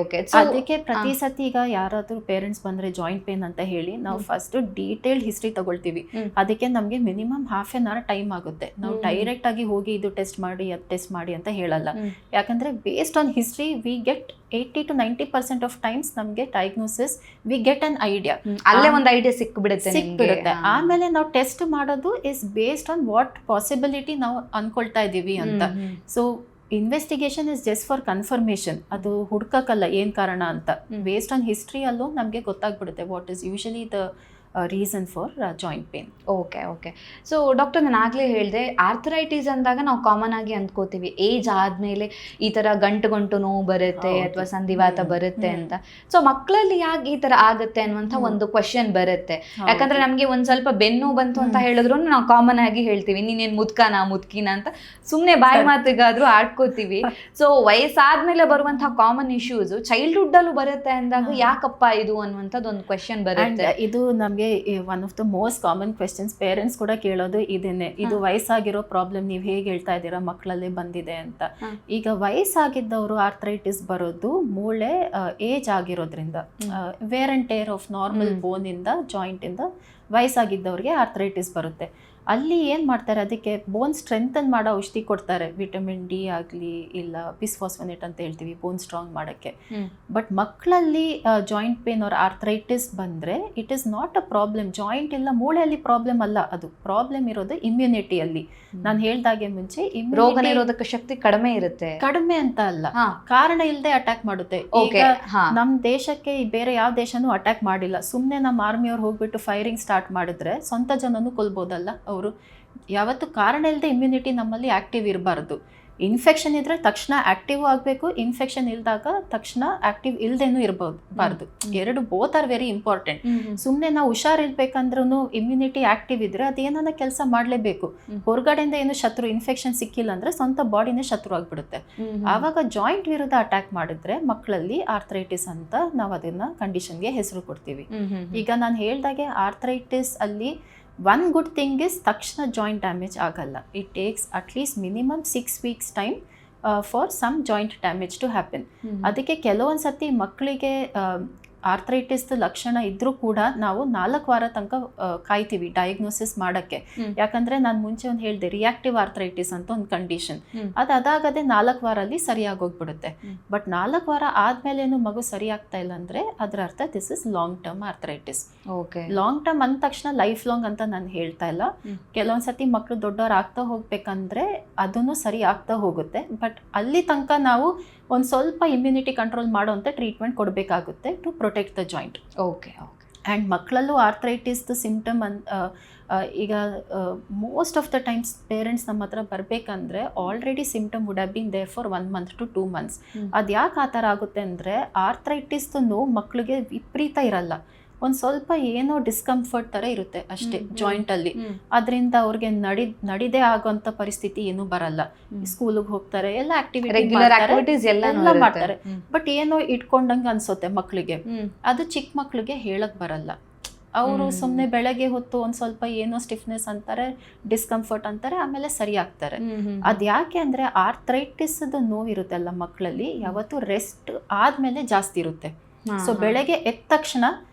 ಅದಕ್ಕೆ ಪ್ರತಿ ಸತಿ ಈಗ ಯಾರಾದ್ರೂ ಪೇರೆಂಟ್ಸ್ ಬಂದ್ರೆ ಜಾಯಿಂಟ್ ಪೇನ್ ಅಂತ ಹೇಳಿ ನಾವು ಫಸ್ಟ್ ಡೀಟೇಲ್ಡ್ ಹಿಸ್ಟ್ರಿ ತಗೊಳ್ತೀವಿ. ಅದಕ್ಕೆ ನಮ್ಗೆ ಮಿನಿಮಮ್ ½ an hour ಟೈಮ್ ಆಗುತ್ತೆ. ನಾವು ಡೈರೆಕ್ಟ್ ಆಗಿ ಹೋಗಿ ಇದು ಟೆಸ್ಟ್ ಮಾಡಿ ಅದು ಟೆಸ್ಟ್ ಮಾಡಿ ಅಂತ ಹೇಳಲ್ಲ. ಯಾಕಂದ್ರೆ based on history we get 80 to 90% of times ನಮ್ಗೆ diagnosis we get an idea. ಅಲ್ಲೇ ಒಂದು ಐಡಿಯಾ ಸಿಕ್ಬಿಡುತ್ತೆ. ಆಮೇಲೆ ನಾವು ಟೆಸ್ಟ್ ಮಾಡೋದು is based on what possibility ನಾವು ಅನ್ಕೊಳ್ತಾ ಇದೀವಿ ಅಂತ. So investigation is just for confirmation, ಅದು ಹುಡ್ಕಕ್ಕಲ್ಲ ಏನ್ ಕಾರಣ ಅಂತ. ಬೇಸ್ಡ್ ಆನ್ ಹಿಸ್ಟ್ರಿ ಅಲ್ಲೂ ನಮ್ಗೆ ಗೊತ್ತಾಗ್ಬಿಡುತ್ತೆ what is usually the reason for joint pain. Okay. So doctor, ನಾನು ಆಗಲೇ ಹೇಳಿದೆ ಆರ್ಥರೈಟಿಸ್ ಅಂದಾಗ ನಾವು ಕಾಮನ್ ಆಗಿ ಅಂದ್ಕೋತೀವಿ ಏಜ್ ಆದಮೇಲೆ ಈ ಥರ ಗಂಟು ನೋವು ಬರುತ್ತೆ ಅಥವಾ ಸಂಧಿವಾತ ಬರುತ್ತೆ ಅಂತ. ಸೊ ಮಕ್ಕಳಲ್ಲಿ ಯಾಕೆ ಈ ಥರ ಆಗುತ್ತೆ ಅನ್ನುವಂಥ ಒಂದು ಕ್ವಶನ್ ಬರುತ್ತೆ. ಯಾಕಂದ್ರೆ ನಮಗೆ ಒಂದು ಸ್ವಲ್ಪ ಬೆನ್ನು ಬಂತು ಅಂತ ಹೇಳಿದ್ರು ನಾವು ಕಾಮನ್ ಆಗಿ ಹೇಳ್ತೀವಿ ನೀನೇನು ಮುದ್ಕಿನ ಅಂತ ಸುಮ್ಮನೆ ಬಾಯಿ ಮಾತಿಗಾದ್ರೂ ಆಡ್ಕೋತೀವಿ. ಸೊ ವಯಸ್ಸಾದ್ಮೇಲೆ ಬರುವಂಥ ಕಾಮನ್ ಇಶ್ಯೂಸ್ ಚೈಲ್ಡ್ಹುಡ್ ಅಲ್ಲೂ ಬರುತ್ತೆ ಅಂದಾಗ ಯಾಕಪ್ಪ ಇದು ಅನ್ನುವಂಥದ್ದು ಒಂದು ಕ್ವಶನ್ ಬರುತ್ತೆ. ಇದು ನಮ್ಗೆ one of the most common questions parents ಕೂಡ ಕೇಳೋದು ಇದನ್ನೇ. ಇದು ವಯಸ್ಸಾಗಿರೋ ಪ್ರಾಬ್ಲಮ್ ನೀವು ಹೇಗೆ ಹೇಳ್ತಾ ಇದ್ದೀರಾ ಮಕ್ಕಳಲ್ಲೇ ಬಂದಿದೆ ಅಂತ. ಈಗ ವಯಸ್ಸಾಗಿದ್ದವರು ಆರ್ಥರೈಟಿಸ್ ಬರೋದು ಮೂಳೆ ಏಜ್ ಆಗಿರೋದ್ರಿಂದ, wear and tear of normal bone ಇಂದ ಜಾಯಿಂಟ್ ಇಂದ ವಯಸ್ಸಾಗಿದ್ದವ್ರಿಗೆ ಆರ್ಥರೈಟಿಸ್ ಬರುತ್ತೆ. ಅಲ್ಲಿ ಏನು ಮಾಡ್ತಾರೆ, ಅದಕ್ಕೆ ಬೋನ್ ಸ್ಟ್ರೆಂಥನ್ ಮಾಡೋ ಔಷಧಿ ಕೊಡ್ತಾರೆ, ವಿಟಮಿನ್ ಡಿ ಆಗಲಿ ಇಲ್ಲ ಬಿಸ್ಫಾಸ್ಫನೇಟ್ ಅಂತ ಹೇಳ್ತೀವಿ ಬೋನ್ ಸ್ಟ್ರಾಂಗ್ ಮಾಡೋಕ್ಕೆ. ಬಟ್ ಮಕ್ಕಳಲ್ಲಿ ಜಾಯಿಂಟ್ ಪೇನ್ ಅವ್ರ ಆರ್ಥರೈಟಿಸ್ ಬಂದರೆ it is not a problem. Joint ಇಲ್ಲ ಮೂಳೆಯಲ್ಲಿ ಪ್ರಾಬ್ಲಮ್ ಅಲ್ಲ, ಅದು ಪ್ರಾಬ್ಲಮ್ ಇರೋದು ಇಮ್ಯುನಿಟಿಯಲ್ಲಿ. ನಾನು ಹೇಳ್ದಾಗೆ ಮುಂಚೆ ರೋಗ ನಿರೋಧಕ ಶಕ್ತಿ ಕಡಿಮೆ ಇರುತ್ತೆ. ಕಡಿಮೆ ಅಂತ ಅಲ್ಲ, ಕಾರಣ ಇಲ್ಲದೆ ಅಟ್ಯಾಕ್ ಮಾಡುತ್ತೆ. ಈಗ ನಮ್ಮ ದೇಶಕ್ಕೆ ಬೇರೆ ಯಾವ ದೇಶನೂ ಅಟ್ಯಾಕ್ ಮಾಡಿಲ್ಲ. ಸುಮ್ಮನೆ ನಮ್ಮ ಆರ್ಮಿಯವ್ರು ಹೋಗ್ಬಿಟ್ಟು ಫೈರಿಂಗ್ ಸ್ಟಾರ್ಟ್ ಮಾಡಿದ್ರೆ ಸ್ವಂತ ಜನನು ಕೊಲ್ಬೋದಲ್ಲ. ಅವರು ಯಾವತ್ತು ಕಾರಣ ಇಲ್ಲದೆ ಇಮ್ಯುನಿಟಿ ನಮ್ಮಲ್ಲಿ ಆಕ್ಟಿವ್ ಇರಬಾರ್ದು. ಇನ್ಫೆಕ್ಷನ್ ಇದ್ರೆ ತಕ್ಷಣ ಆಕ್ಟಿವ್ ಆಗಬೇಕು, ಇನ್ಫೆಕ್ಷನ್ ಇಲ್ದಾಗ ತಕ್ಷಣ ಆಕ್ಟಿವ್ ಇಲ್ದೇನೂ ಇರಬಾರ್ದು. ಎರಡು ಬೋತ್ ಆರ್ ವೆರಿ ಇಂಪಾರ್ಟೆಂಟ್. ಸುಮ್ಮನೆ ನಾವು ಹುಷಾರಿರ್ಬೇಕಂದ್ರೂ ಇಮ್ಯುನಿಟಿ ಆಕ್ಟಿವ್ ಇದ್ರೆ ಅದೇನ ಕೆಲಸ ಮಾಡಲೇಬೇಕು. ಹೊರಗಡೆಯಿಂದ ಏನು ಶತ್ರು ಇನ್ಫೆಕ್ಷನ್ ಸಿಕ್ಕಿಲ್ಲ ಅಂದ್ರೆ ಸ್ವಂತ ಬಾಡಿನೇ ಶತ್ರು ಆಗ್ಬಿಡುತ್ತೆ. ಆವಾಗ ಜಾಯಿಂಟ್ ವಿರುದ್ಧ ಅಟ್ಯಾಕ್ ಮಾಡಿದ್ರೆ ಮಕ್ಕಳಲ್ಲಿ ಆರ್ಥರೈಟಿಸ್ ಅಂತ ನಾವು ಅದನ್ನ ಕಂಡೀಷನ್ಗೆ ಹೆಸರು ಕೊಡ್ತೀವಿ. ಈಗ ನಾನು ಹೇಳ್ದಾಗೆ ಆರ್ಥರೈಟಿಸ್ ಅಲ್ಲಿ ಒನ್ ಗುಡ್ ಥಿಂಗ್ ಇಸ್ ತಕ್ಷಣ ಜಾಯಿಂಟ್ ಡ್ಯಾಮೇಜ್ ಆಗಲ್ಲ. It takes at least minimum 6 weeks time for some joint damage to happen. ಅದಕ್ಕೆ ಕೆಲವೊಂದು ಸತಿ ಮಕ್ಕಳಿಗೆ ಆರ್ಥರೈಟಿಸ್ ಲಕ್ಷಣ ಇದ್ರೂ ಕೂಡ ನಾವು 4 ವಾರ ತನಕ ಕಾಯ್ತೀವಿ ಡಯಾಗ್ನೋಸಿಸ್ ಮಾಡಕ್ಕೆ. ಯಾಕಂದ್ರೆ ನಾನು ಮುಂಚೆ ಒಂದು ಹೇಳಿದೆ ರಿಯಾಕ್ಟಿವ್ ಆರ್ಥರೈಟಿಸ್ ಅಂತ ಒಂದು ಕಂಡೀಷನ್, ಅದಾಗದೆ 4 ವಾರಲ್ಲಿ ಸರಿಯಾಗಿ ಹೋಗ್ಬಿಡುತ್ತೆ. ಬಟ್ 4 ವಾರ ಆದ್ಮೇಲೇನು ಮಗು ಸರಿ ಆಗ್ತಾ ಇಲ್ಲ ಅಂದ್ರೆ ಅದರ ಅರ್ಥ this is long term arthritis. Long term ಅಂದ ತಕ್ಷಣ ಲೈಫ್ ಲಾಂಗ್ ಅಂತ ನಾನು ಹೇಳ್ತಾ ಇಲ್ಲ. ಕೆಲವೊಂದ್ಸತಿ ಮಕ್ಕಳು ದೊಡ್ಡವ್ರು ಆಗ್ತಾ ಹೋಗ್ಬೇಕಂದ್ರೆ ಅದನ್ನು ಸರಿ ಆಗ್ತಾ ಹೋಗುತ್ತೆ. ಬಟ್ ಅಲ್ಲಿ ತನಕ ನಾವು ಒಂದು ಸ್ವಲ್ಪ ಇಮ್ಯುನಿಟಿ ಕಂಟ್ರೋಲ್ ಮಾಡುವಂಥ ಟ್ರೀಟ್ಮೆಂಟ್ ಕೊಡಬೇಕಾಗುತ್ತೆ to protect the joint. Okay and ಮಕ್ಕಳಲ್ಲೂ ಆರ್ಥರೈಟಿಸ್ದು ಸಿಂಪ್ಟಮ್ ಈಗ most of the times parents ನಮ್ಮ ಹತ್ರ ಬರಬೇಕಂದ್ರೆ already symptom would have been there for 1 month to 2 months. ಅದು ಯಾಕೆ ಆ ಥರ ಆಗುತ್ತೆ ಅಂದರೆ ಆರ್ಥರೈಟಿಸ್ದು ನೋವು ಮಕ್ಕಳಿಗೆ ವಿಪರೀತ ಇರಲ್ಲ, ಒಂದು ಸ್ವಲ್ಪ ಏನೋ ಡಿಸ್ಕಂಫರ್ಟ್ ಥರ ಇರುತ್ತೆ ಅಷ್ಟೇ ಜಾಯಿಂಟಲ್ಲಿ. ಅದರಿಂದ ಅವ್ರಿಗೆ ನಡಿದೇ ಆಗೋಂಥ ಪರಿಸ್ಥಿತಿ ಏನೂ ಬರಲ್ಲ. ಸ್ಕೂಲಿಗೆ ಹೋಗ್ತಾರೆ, ಎಲ್ಲ ಆಕ್ಟಿವಿಟೀಸ್ ಎಲ್ಲ ಮಾಡ್ತಾರೆ. ಬಟ್ ಏನೋ ಇಟ್ಕೊಂಡಂಗೆ ಅನ್ಸುತ್ತೆ ಮಕ್ಕಳಿಗೆ. ಅದು ಚಿಕ್ಕ ಮಕ್ಕಳಿಗೆ ಹೇಳಕ್ ಬರಲ್ಲ. ಅವರು ಸುಮ್ಮನೆ ಬೆಳಗ್ಗೆ ಹೊತ್ತು ಒಂದು ಸ್ವಲ್ಪ ಏನೋ ಸ್ಟಿಫ್ನೆಸ್ ಅಂತಾರೆ, ಡಿಸ್ಕಂಫರ್ಟ್ ಅಂತಾರೆ, ಆಮೇಲೆ ಸರಿ ಆಗ್ತಾರೆ. ಅದು ಯಾಕೆ ಅಂದರೆ ಆರ್ಥರೈಟಿಸ್ ನೋವಿರುತ್ತೆ ಅಲ್ಲ ಮಕ್ಕಳಲ್ಲಿ ಯಾವತ್ತು ರೆಸ್ಟ್ ಆದಮೇಲೆ ಜಾಸ್ತಿ ಇರುತ್ತೆ. ಸೊ ಬೆಳಗ್ಗೆ ಎದ್ದ ತಕ್ಷಣ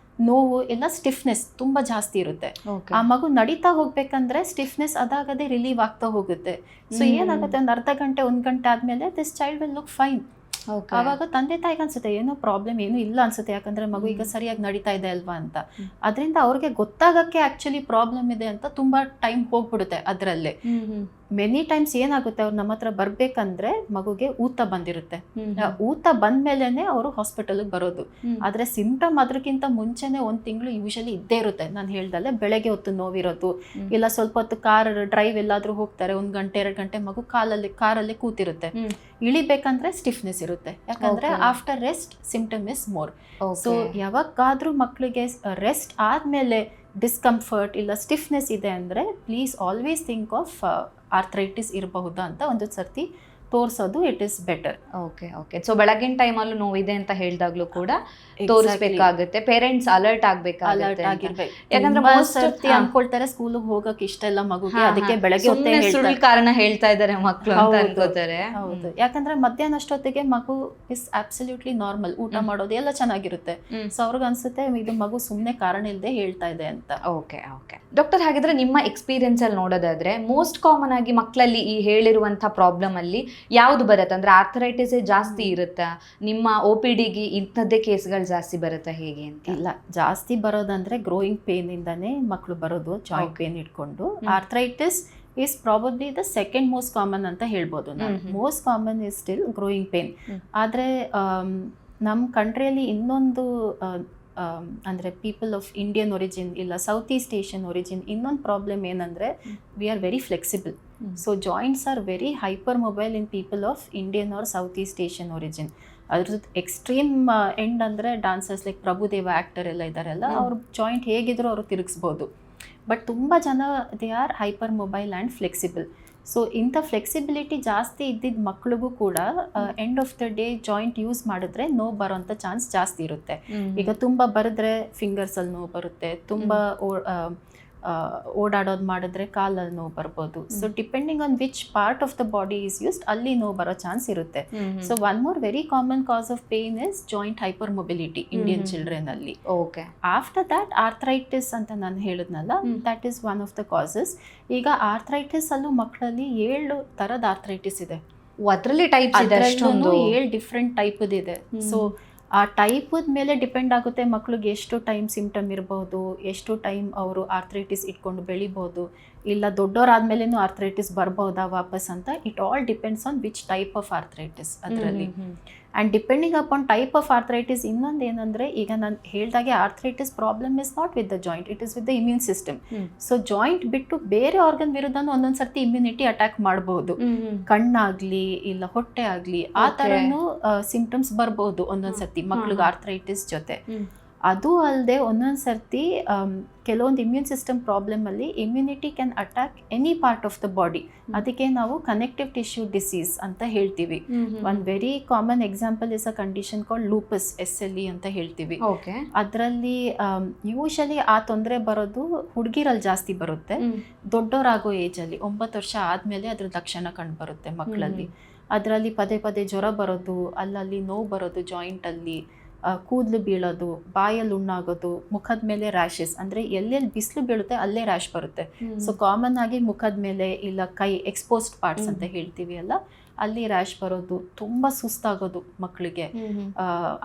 ನೋವು ಇಲ್ಲ ಸ್ಟಿಫ್ನೆಸ್ ತುಂಬಾ ಜಾಸ್ತಿ ಇರುತ್ತೆ. ಆ ಮಗು ನಡೀತಾ ಹೋಗ್ಬೇಕಂದ್ರೆ ಸ್ಟಿಫ್ನೆಸ್ ಅದಾಗದೆ ರಿಲೀವ್ ಆಗ್ತಾ ಹೋಗುತ್ತೆ. ಸೊ ಏನಾಗುತ್ತೆ, ಒಂದು ಅರ್ಧ ಗಂಟೆ 1 ಗಂಟೆ ಆದ್ಮೇಲೆ this child will look fine. ಆವಾಗ ತಂದೆ ತಾಯಿಗೆ ಅನ್ಸುತ್ತೆ ಏನೋ ಪ್ರಾಬ್ಲಮ್ ಏನೂ ಇಲ್ಲ ಅನ್ಸುತ್ತೆ, ಯಾಕಂದ್ರೆ ಮಗು ಈಗ ಸರಿಯಾಗಿ ನಡೀತಾ ಇದೆ ಅಲ್ವಾ ಅಂತ. ಅದರಿಂದ ಅವ್ರಿಗೆ ಗೊತ್ತಾಗಕ್ಕೆ ಆಕ್ಚುಲಿ ಪ್ರಾಬ್ಲಮ್ ಇದೆ ಅಂತ ತುಂಬಾ ಟೈಮ್ ಹೋಗ್ಬಿಡುತ್ತೆ. ಅದರಲ್ಲೇ ಮೆನಿ ಟೈಮ್ಸ್ ಏನಾಗುತ್ತೆ, ಅವ್ರು ನಮ್ಮ ಹತ್ರ ಬರ್ಬೇಕಂದ್ರೆ ಮಗುಗೆ ಊತ ಬಂದಿರುತ್ತೆ. ಊತ ಬಂದ್ಮೇಲೆನೆ ಅವರು ಹಾಸ್ಪಿಟಲ್ಗೆ ಬರೋದು. ಆದ್ರೆ ಸಿಂಪ್ಟಮ್ ಅದಕ್ಕಿಂತ ಮುಂಚೆನೆ 1 ತಿಂಗಳು ಯೂಶಲಿ ಇದ್ದೇ ಇರುತ್ತೆ. ನಾನು ಹೇಳ್ದಲ್ಲೇ ಬೆಳಗ್ಗೆ ಹೊತ್ತು ನೋವಿರೋದು, ಇಲ್ಲ ಸ್ವಲ್ಪ ಹೊತ್ತು ಕಾರ್ ಡ್ರೈವ್ ಎಲ್ಲಾದ್ರೂ ಹೋಗ್ತಾರೆ, 1 ಗಂಟೆ 2 ಗಂಟೆ ಮಗು ಕಾರಲ್ಲಿ ಕೂತಿರುತ್ತೆ. ಇಳಿಬೇಕಂದ್ರೆ ಸ್ಟಿಫ್ನೆಸ್ ಇರುತ್ತೆ, ಯಾಕಂದ್ರೆ after rest symptom is more. So ಯಾವಾಗಾದ್ರೂ ಮಕ್ಕಳಿಗೆ ರೆಸ್ಟ್ ಆದ್ಮೇಲೆ ಡಿಸ್ಕಂಫರ್ಟ್ ಇಲ್ಲ ಸ್ಟಿಫ್ನೆಸ್ ಇದೆ ಅಂದರೆ please always think of arthritis ಇರಬಹುದಾ ಅಂತ ಒಂದು ಸರ್ತಿ ತೋರಿಸೋದು it is better. Okay so ಬೆಳಗಿನ ಟೈಮಲ್ಲೂ ನೋವಿದೆ ಅಂತ ಹೇಳಿದಾಗ್ಲೂ ಕೂಡ ತೋರಿಸಬೇಕಾಗುತ್ತೆ. ಪೇರೆಂಟ್ಸ್ ಅಲರ್ಟ್ ಆಗಿರ್ಬೇಕು. ಯಾಕಂದ್ರೆ ಸರ್ತಿ ಅನ್ಕೊಳ್ತಾರೆ ಸ್ಕೂಲಿಗೆ ಹೋಗಕ್ಕೆ ಇಷ್ಟ ಇಲ್ಲ ಮಗುಗೆ, ಅದಕ್ಕೆ ಬೆಳಗ್ಗೆ ಹೊತ್ತೇ ಕಾರಣ ಹೇಳ್ತಾ ಇದ್ದಾರೆ ಮಕ್ಕಳು ಅಂತ ಅನ್ಕೋತಾರೆ. ಹೌದು, ಯಾಕಂದ್ರೆ ಮಧ್ಯಾಹ್ನ ಅಷ್ಟೊತ್ತಿಗೆ ಮಗು ಇಸ್ ಅಬ್ಸಲ್ಯೂಟ್ಲಿ ನಾರ್ಮಲ್, ಊಟ ಮಾಡೋದು ಎಲ್ಲ ಚೆನ್ನಾಗಿರುತ್ತೆ. ಸೊ ಅವ್ರಿಗೆ ಅನ್ಸುತ್ತೆ ಇದು ಮಗು ಸುಮ್ಮನೆ ಕಾರಣ ಇಲ್ಲದೆ ಹೇಳ್ತಾ ಇದೆ ಅಂತ. ಓಕೆ ಡಾಕ್ಟರ್, ಹಾಗಿದ್ರೆ ನಿಮ್ಮ ಎಕ್ಸ್ಪೀರಿಯನ್ಸ್ ಅಲ್ಲಿ ನೋಡೋದಾದ್ರೆ ಮೋಸ್ಟ್ ಕಾಮನ್ ಆಗಿ ಮಕ್ಕಳಲ್ಲಿ ಈ ಹೇಳಿರುವಂತ ಪ್ರಾಬ್ಲಮ್ ಅಲ್ಲಿ ಯಾವ್ದು ಬರುತ್ತೆ? ಅಂದ್ರೆ ಆರ್ಥರೈಟಿಸ್ ಜಾಸ್ತಿ ಇರುತ್ತಾ, ನಿಮ್ಮ OPD ಗೆ ಇಂಥದ್ದೇ ಕೇಸ್ಗಳು ಜಾಸ್ತಿ ಬರುತ್ತಾ, ಹೇಗೆ ಅಂತ? ಇಲ್ಲ, ಜಾಸ್ತಿ ಬರೋದಂದ್ರೆ ಗ್ರೋಯಿಂಗ್ ಪೇನ್ ಇಂದಾನೆ ಮಕ್ಕಳು ಬರೋದು, ಜಾಯಿಂಟ್ ಪೇನ್ ಇಟ್ಕೊಂಡು. Arthritis is probably the second most common ಅಂತ ಹೇಳ್ಬೋದು. Most common is still growing pain. ಆದರೆ ನಮ್ಮ ಕಂಟ್ರಿಯಲ್ಲಿ ಇನ್ನೊಂದು ಅಂದರೆ ಪೀಪಲ್ ಆಫ್ ಇಂಡಿಯನ್ ಒರಿಜಿನ್ ಇಲ್ಲ ಸೌತ್ ಈಸ್ಟ್ ಏಷ್ಯನ್ ಒರಿಜಿನ್ ಇನ್ನೊಂದು ಪ್ರಾಬ್ಲಮ್ ಏನಂದರೆ we are very flexible. So joints are very hyper mobile in people of Indian or south East Asian origin. ಅದ್ರದ್ದು extreme end ಅಂದರೆ ಡಾನ್ಸರ್ಸ್ ಲೈಕ್ ಪ್ರಭುದೇವ ಆ್ಯಕ್ಟರ್ ಎಲ್ಲ ಇದ್ದಾರಲ್ಲ, ಅವ್ರ joint ಹೇಗಿದ್ರು ಅವರು ತಿರುಗಿಸ್ಬೋದು. ಬಟ್ ತುಂಬ ಜನ they are hyper mobile and flexible. So ಇಂಥ ಫ್ಲೆಕ್ಸಿಬಿಲಿಟಿ ಜಾಸ್ತಿ ಇದ್ದಿದ್ದ ಮಕ್ಳಿಗೂ ಕೂಡ end of the day joint use ಮಾಡಿದ್ರೆ ನೋವು ಬರೋಂಥ ಚಾನ್ಸ್ ಜಾಸ್ತಿ ಇರುತ್ತೆ. ಈಗ ತುಂಬ ಬರೆದ್ರೆ ಫಿಂಗರ್ಸಲ್ಲಿ ನೋವು ಬರುತ್ತೆ, ತುಂಬ ಓಡಾಡೋದು ಮಾಡಿದ್ರೆ ಕಾಲಲ್ಲಿ ನೋವು ಬರ್ಬೋದು. So depending on which part of the body is used ಅಲ್ಲಿ ನೋವು ಬರೋ ಚಾನ್ಸ್ ಇರುತ್ತೆ. So one more very common cause of pain is joint hyper mobility Indian children ಅಲ್ಲಿ. ಆಫ್ಟರ್ ದಟ್ ಆರ್ಥರೈಟಿಸ್ ಅಂತ ನಾನು ಹೇಳಿದ್ನಲ್ಲ, that is one of the causes. ಈಗ arthritis ಅಲ್ಲೂ ಮಕ್ಕಳಲ್ಲಿ 7 ಥರದ ಆರ್ಥರೈಟಿಸ್ ಇದೆ. ಅದರಲ್ಲಿ ಟೈಪ್ಸ್ ಇದೆ, 7 ಡಿಫ್ರೆಂಟ್ ಟೈಪ್ ಇದೆ. ಸೊ ಆ ಟೈಪದ ಮೇಲೆ ಡಿಪೆಂಡ್ ಆಗುತ್ತೆ ಮಕ್ಳಿಗೆ ಎಷ್ಟು ಟೈಮ್ ಸಿಂಪ್ಟಮ್ ಇರಬಹುದು, ಎಷ್ಟು ಟೈಮ್ ಅವರು ಆರ್ಥರೈಟಿಸ್ ಇಟ್ಕೊಂಡು ಬೆಳಿಬಹುದು, ಇಲ್ಲ ದೊಡ್ಡವರಾದ್ಮೇಲೆನೂ ಆರ್ಥರೈಟಿಸ್ ಬರ್ಬಹುದಾ ವಾಪಸ್ ಅಂತ. It all depends on which type of arthritis ಅದರಲ್ಲಿ. And depending upon type of arthritis ಇನ್ನೊಂದು ಏನಂದರೆ, ಈಗ ನಾನು ಹೇಳ್ದಾಗೆ arthritis problem is not with the joint, it is with the immune system. So joint ಬಿಟ್ಟು ಬೇರೆ ಆರ್ಗನ್ ವಿರುದ್ಧನೂ ಒಂದೊಂದು ಸರ್ತಿ ಇಮ್ಯುನಿಟಿ ಅಟ್ಯಾಕ್ ಮಾಡ್ಬೋದು. ಕಣ್ಣಾಗ್ಲಿ ಇಲ್ಲ ಹೊಟ್ಟೆ ಆಗಲಿ ಆ ಥರನೂ ಸಿಂಪ್ಟಮ್ಸ್ ಬರ್ಬೋದು ಒಂದೊಂದು ಸರ್ತಿ ಮಕ್ಳಿಗೆ ಆರ್ಥರೈಟಿಸ್ ಜೊತೆ. ಅದು ಅಲ್ಲದೆ ಒಂದೊಂದು ಸರ್ತಿ ಕೆಲವೊಂದು ಇಮ್ಯೂನ್ ಸಿಸ್ಟಮ್ ಪ್ರಾಬ್ಲಮಲ್ಲಿ immunity can attack any part of the body. ಅದಕ್ಕೆ ನಾವು ಕನೆಕ್ಟಿವ್ ಟಿಶ್ಯೂ ಡಿಸೀಸ್ ಅಂತ ಹೇಳ್ತೀವಿ. ಒಂದು very common example is a condition called lupus SLE ಅಂತ ಹೇಳ್ತೀವಿ. ಅದರಲ್ಲಿ ಯೂಶಲಿ ಆ ತೊಂದರೆ ಬರೋದು ಹುಡುಗಿರಲ್ಲಿ ಜಾಸ್ತಿ ಬರುತ್ತೆ. ದೊಡ್ಡವರಾಗೋ ಏಜಲ್ಲಿ 9 ವರ್ಷ ಆದಮೇಲೆ ಅದ್ರ ಲಕ್ಷಣ ಕಂಡು ಬರುತ್ತೆ ಮಕ್ಕಳಲ್ಲಿ. ಅದರಲ್ಲಿ ಪದೇ ಪದೇ ಜ್ವರ ಬರೋದು, ಅಲ್ಲಲ್ಲಿ ನೋವು ಬರೋದು, ಜಾಯಿಂಟಲ್ಲಿ ಕೂದಲು ಬೀಳೋದು, ಬಾಯಲ್ಲಿ ಉಣ್ಣಾಗೋದು, ಮುಖದ ಮೇಲೆ ರ್ಯಾಷಸ್, ಅಂದರೆ ಎಲ್ಲೆಲ್ಲಿ ಬಿಸಿಲು ಬೀಳುತ್ತೆ ಅಲ್ಲೇ ರ್ಯಾಶ್ ಬರುತ್ತೆ. ಸೊ ಕಾಮನ್ ಆಗಿ ಮುಖದ ಮೇಲೆ ಇಲ್ಲ ಕೈ ಎಕ್ಸ್ಪೋಸ್ಡ್ ಪಾರ್ಟ್ಸ್ ಅಂತ ಹೇಳ್ತೀವಿ ಅಲ್ಲ, ಅಲ್ಲಿ ರ್ಯಾಶ್ ಬರೋದು, ತುಂಬ ಸುಸ್ತಾಗೋದು ಮಕ್ಕಳಿಗೆ,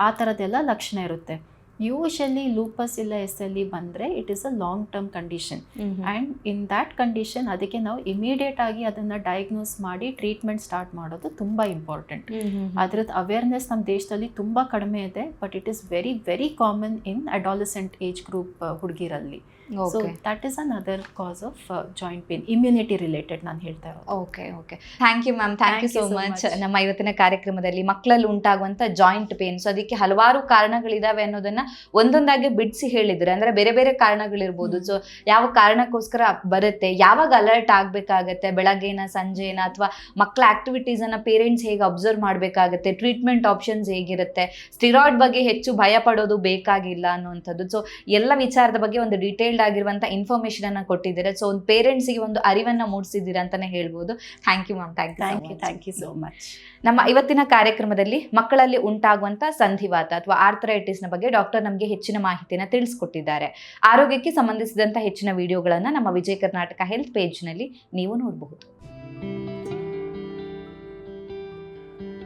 ಆ ಥರದ್ದೆಲ್ಲ ಲಕ್ಷಣ ಇರುತ್ತೆ. ಯೂಶಲಿ ಲೂಪಸ್ ಇಲ್ಲ SLE ಬಂದರೆ it is a long term condition. And in that condition ಅದಕ್ಕೆ ನಾವು ಇಮಿಡಿಯೇಟ್ ಆಗಿ ಅದನ್ನು ಡಯಾಗ್ನೋಸ್ ಮಾಡಿ ಟ್ರೀಟ್ಮೆಂಟ್ ಸ್ಟಾರ್ಟ್ ಮಾಡೋದು ತುಂಬ ಇಂಪಾರ್ಟೆಂಟ್. ಅದ್ರದ್ದು ಅವೇರ್ನೆಸ್ ನಮ್ಮ ದೇಶದಲ್ಲಿ ತುಂಬ ಕಡಿಮೆ ಇದೆ, but it is very very common in adolescent age group ಹುಡುಗಿರಲ್ಲಿ. So that is another cause of joint pain, immunity related ನಾನು ಹೇಳ್ತಾ ಇರೋದು. Okay thank you ma'am, thank you so much. ನಮ್ಮ ಇವತ್ತಿನ ಕಾರ್ಯಕ್ರಮದಲ್ಲಿ ಮಕ್ಕಳಲ್ಲಿ ಉಂಟಾಗುವಂಥ ಜಾಯಿಂಟ್ ಪೇನ್, ಸೊ ಅದಕ್ಕೆ ಹಲವಾರು ಕಾರಣಗಳಿದಾವೆ ಅನ್ನೋದನ್ನ ಒಂದೊಂದಾಗಿ ಬಿಡಿಸಿ ಹೇಳಿದ್ರೆ, ಅಂದ್ರೆ ಬೇರೆ ಬೇರೆ ಕಾರಣಗಳಿರ್ಬೋದು. ಸೊ ಯಾವ ಕಾರಣಕ್ಕೋಸ್ಕರ ಬರುತ್ತೆ, ಯಾವಾಗ ಅಲರ್ಟ್ ಆಗಬೇಕಾಗತ್ತೆ, ಬೆಳಗ್ಗೆನ ಸಂಜೆನ, ಅಥವಾ ಮಕ್ಕಳ ಆಕ್ಟಿವಿಟೀಸ್ ಅನ್ನ ಪೇರೆಂಟ್ಸ್ ಹೇಗೆ ಅಬ್ಸರ್ವ್ ಮಾಡಬೇಕಾಗತ್ತೆ, ಟ್ರೀಟ್ಮೆಂಟ್ ಆಪ್ಷನ್ಸ್ ಹೇಗಿರುತ್ತೆ, ಸ್ಟಿರಾಯ್ಡ್ ಬಗ್ಗೆ ಹೆಚ್ಚು ಭಯ ಪಡೋದು ಬೇಕಾಗಿಲ್ಲ ಅನ್ನುವಂಥದ್ದು. ಸೊ ಎಲ್ಲ ವಿಚಾರದ ಬಗ್ಗೆ ಒಂದು ಡೀಟೇಲ್ಡ್ ಆಗಿರುವಂಥ ಇನ್ಫಾರ್ಮೇಶನ್ ಅನ್ನ ಕೊಟ್ಟಿದ್ದೀರಾ. ಸೊ ಒಂದು ಪೇರೆಂಟ್ಸ್ಗೆ ಒಂದು ಅರಿವನ್ನ ಮೂಡಿಸಿದ್ದೀರಾ ಅಂತಾನೆ ಹೇಳ್ಬೋದು. Thank you ma'am, thank you so much. ನಮ್ಮ ಇವತ್ತಿನ ಕಾರ್ಯಕ್ರಮದಲ್ಲಿ ಮಕ್ಕಳಲ್ಲಿ ಉಂಟಾಗುವಂಥ ಸಂಧಿವಾತ ಅಥವಾ ಆರ್ಥರೈಟಿಸ್ನ ಬಗ್ಗೆ ಡಾಕ್ಟರ್ ನಮಗೆ ಹೆಚ್ಚಿನ ಮಾಹಿತಿಯನ್ನು ತಿಳಿಸ್ಕೊಟ್ಟಿದ್ದಾರೆ. ಆರೋಗ್ಯಕ್ಕೆ ಸಂಬಂಧಿಸಿದಂಥ ಹೆಚ್ಚಿನ ವಿಡಿಯೋಗಳನ್ನು ನಮ್ಮ ವಿಜಯ ಕರ್ನಾಟಕ ಹೆಲ್ತ್ ಪೇಜ್ನಲ್ಲಿ ನೀವು ನೋಡಬಹುದು.